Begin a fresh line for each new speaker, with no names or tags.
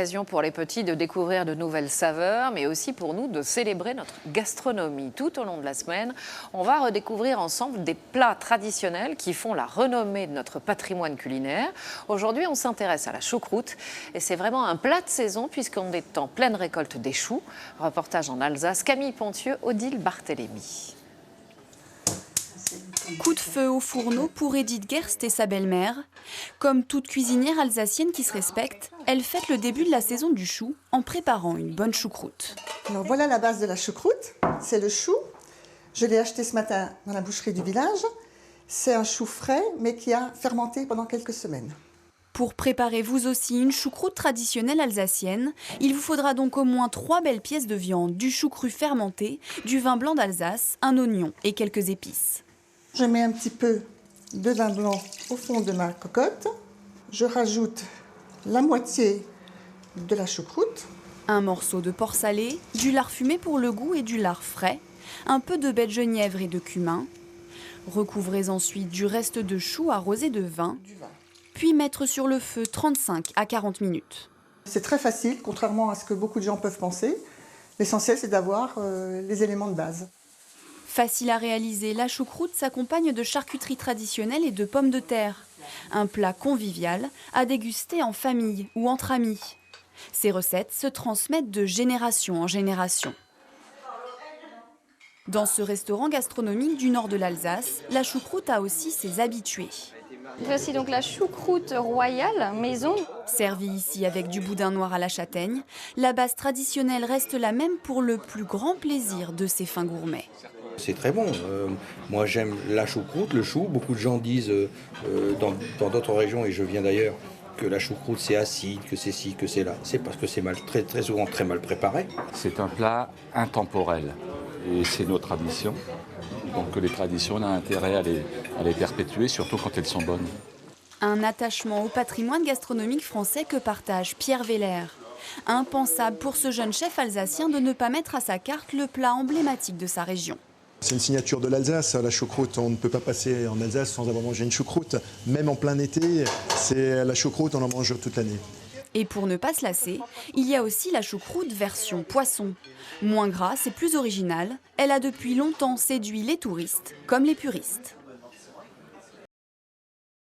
Occasion pour les petits de découvrir de nouvelles saveurs, mais aussi pour nous de célébrer notre gastronomie. Tout au long de la semaine, on va redécouvrir ensemble des plats traditionnels qui font la renommée de notre patrimoine culinaire. Aujourd'hui, on s'intéresse à la choucroute et c'est vraiment un plat de saison puisqu'on est en pleine récolte des choux. Reportage en Alsace, Camille Pontieux, Odile Barthélémy.
Coup de feu au fourneau pour Edith Gerst et sa belle-mère. Comme toute cuisinière alsacienne qui se respecte, elle fête le début de la saison du chou en préparant une bonne choucroute.
Alors voilà la base de la choucroute, c'est le chou. Je l'ai acheté ce matin dans la boucherie du village. C'est un chou frais mais qui a fermenté pendant quelques semaines.
Pour préparer vous aussi une choucroute traditionnelle alsacienne, il vous faudra donc au moins 3 belles pièces de viande, du chou cru fermenté, du vin blanc d'Alsace, un oignon et quelques épices.
Je mets un petit peu de vin blanc au fond de ma cocotte. Je rajoute la moitié de la choucroute.
Un morceau de porc salé, du lard fumé pour le goût et du lard frais, un peu de baie de genièvre et de cumin. Recouvrez ensuite du reste de chou arrosé de vin, puis mettre sur le feu 35 à 40 minutes.
C'est très facile, contrairement à ce que beaucoup de gens peuvent penser. L'essentiel, c'est d'avoir les éléments de base.
Facile à réaliser, la choucroute s'accompagne de charcuterie traditionnelle et de pommes de terre. Un plat convivial à déguster en famille ou entre amis. Ces recettes se transmettent de génération en génération. Dans ce restaurant gastronomique du nord de l'Alsace, la choucroute a aussi ses habitués.
Voici donc la choucroute royale maison.
Servie ici avec du boudin noir à la châtaigne, la base traditionnelle reste la même pour le plus grand plaisir de ces fins gourmets.
C'est très bon. Moi, j'aime la choucroute, le chou. Beaucoup de gens disent dans d'autres régions, et je viens d'ailleurs, que la choucroute c'est acide, que c'est ci, que c'est là. C'est parce que c'est très souvent très mal préparé.
C'est un plat intemporel et c'est nos traditions. Donc les traditions, on a intérêt à les perpétuer, surtout quand elles sont bonnes.
Un attachement au patrimoine gastronomique français que partage Pierre Veller. Impensable pour ce jeune chef alsacien de ne pas mettre à sa carte le plat emblématique de sa région.
C'est une signature de l'Alsace, la choucroute. On ne peut pas passer en Alsace sans avoir mangé une choucroute. Même en plein été, c'est la choucroute, on en mange toute l'année.
Et pour ne pas se lasser, il y a aussi la choucroute version poisson. Moins grasse et plus originale, elle a depuis longtemps séduit les touristes comme les puristes.